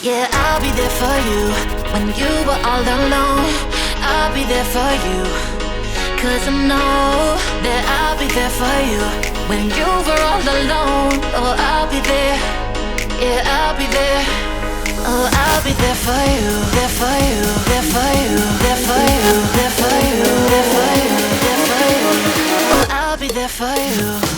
Yeah, I'll be there for you when you were all alone. I'll be there for you, 'cause I know that I'll be there for you when you were all alone. Oh, I'll be there. Yeah, I'll be there. Oh, I'll be there for you, there for you, there for you, there for you, there for you, there for you, there for you. Oh, I'll be there for you.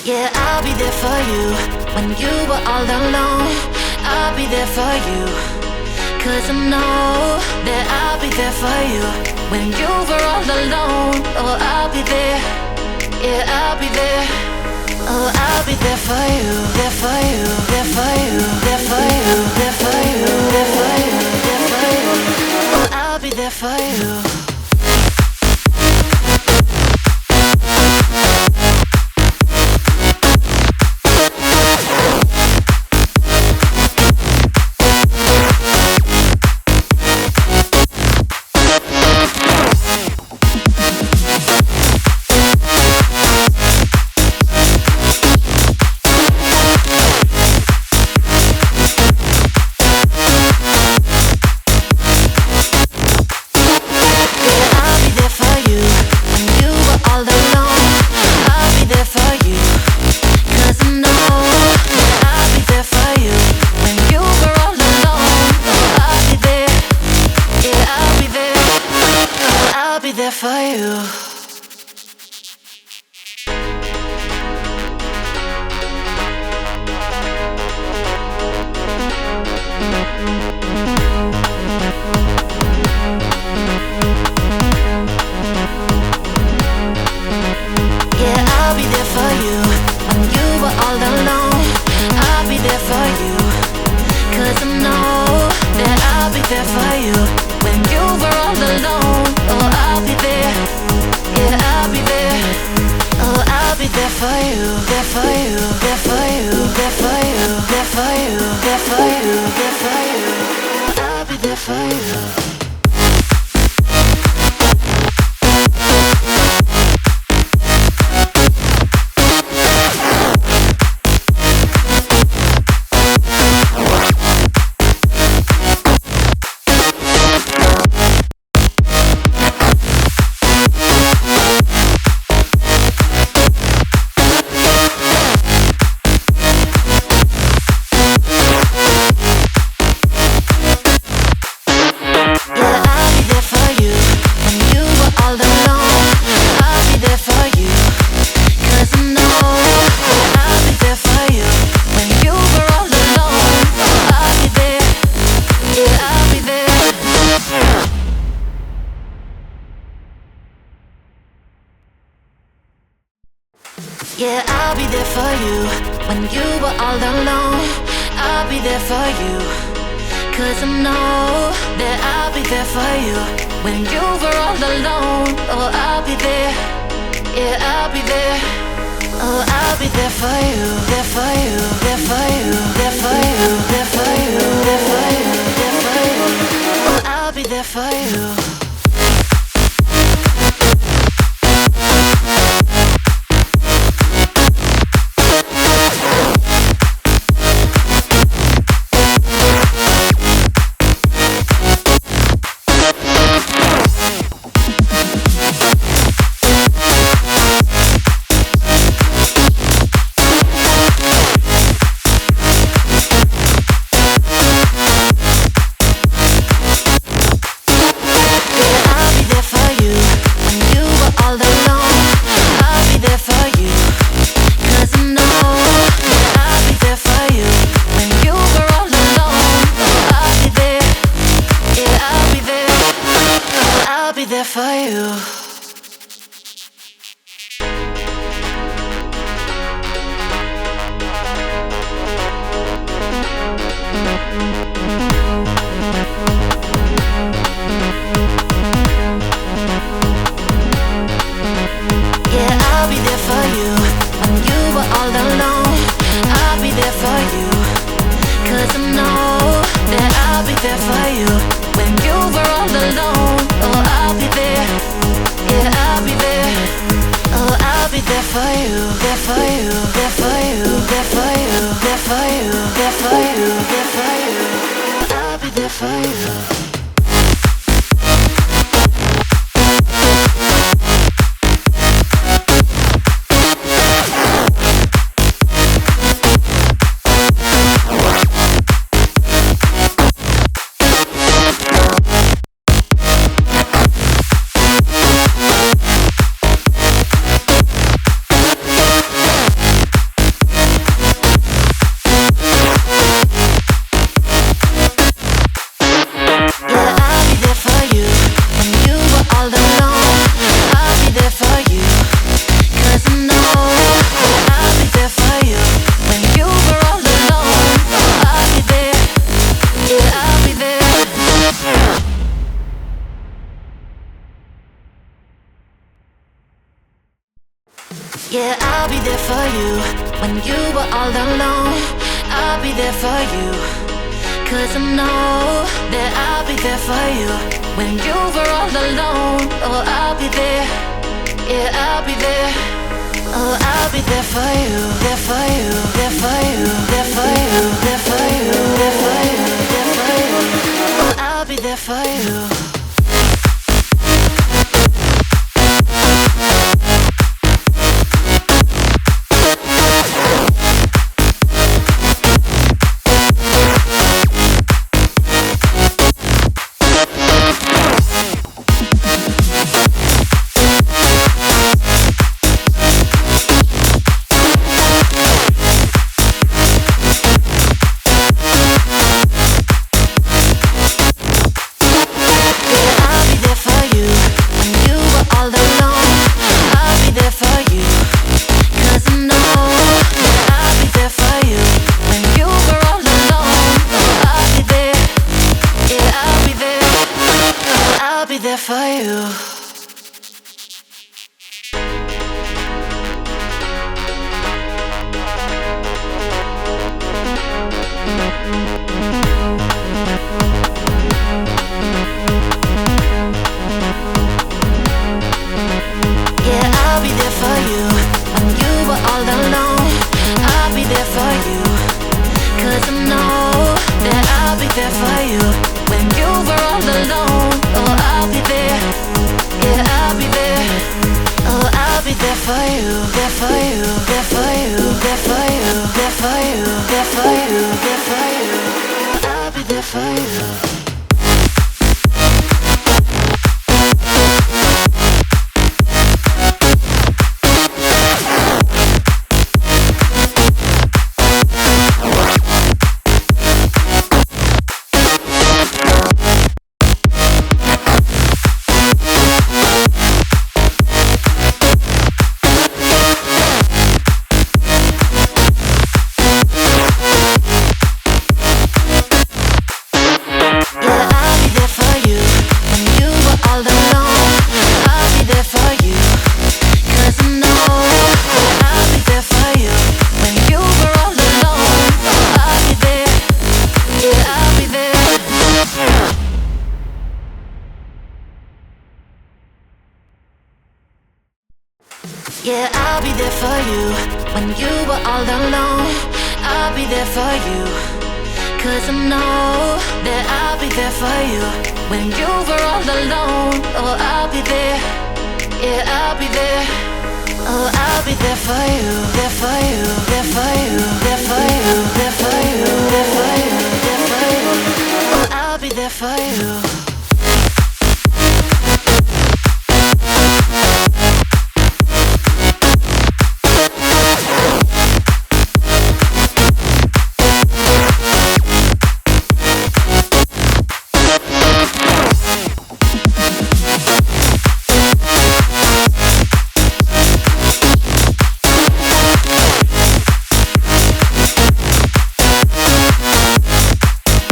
Yeah, I'll be there for you when you were all alone. I'll be there for you, 'cause I know that I'll be there for you when you were all alone. Oh, I'll be there. Yeah, I'll be there. Oh, I'll be there for you, there for you, there for you, there for you, there for you, there for you, there for you. Oh, I'll be there for you. I'll be there for you when you were all alone. I'll be there for you, 'cause I know that I'll be there for you when you were all alone. Oh, I'll be there, yeah, I'll be there. Oh, I'll be there for you, there for you, there for you, there for you, there for you, there for you, there for you. Oh, I'll be there for you. Yeah, I'll be there for you when you were all alone. I'll be there for you, 'cause I know that I'll be there for you when you were all alone. Oh, I'll be there, yeah, I'll be there. Oh, I'll be there for you, there for you, there for you, there for you, there for you, there for you, there for you. Oh, I'll be there for you. when you were all alone. Oh, I'll be there, yeah, I'll be there. Yeah, I'll be there for you when you were all alone. I'll be there for you, 'cause I know that I'll be there for you when you were all alone. Oh, I'll be there, yeah, I'll be there. Oh, I'll be there for you, there for you, there for you, there for you, there for you, there for you, there for you. Oh, I'll be there for you.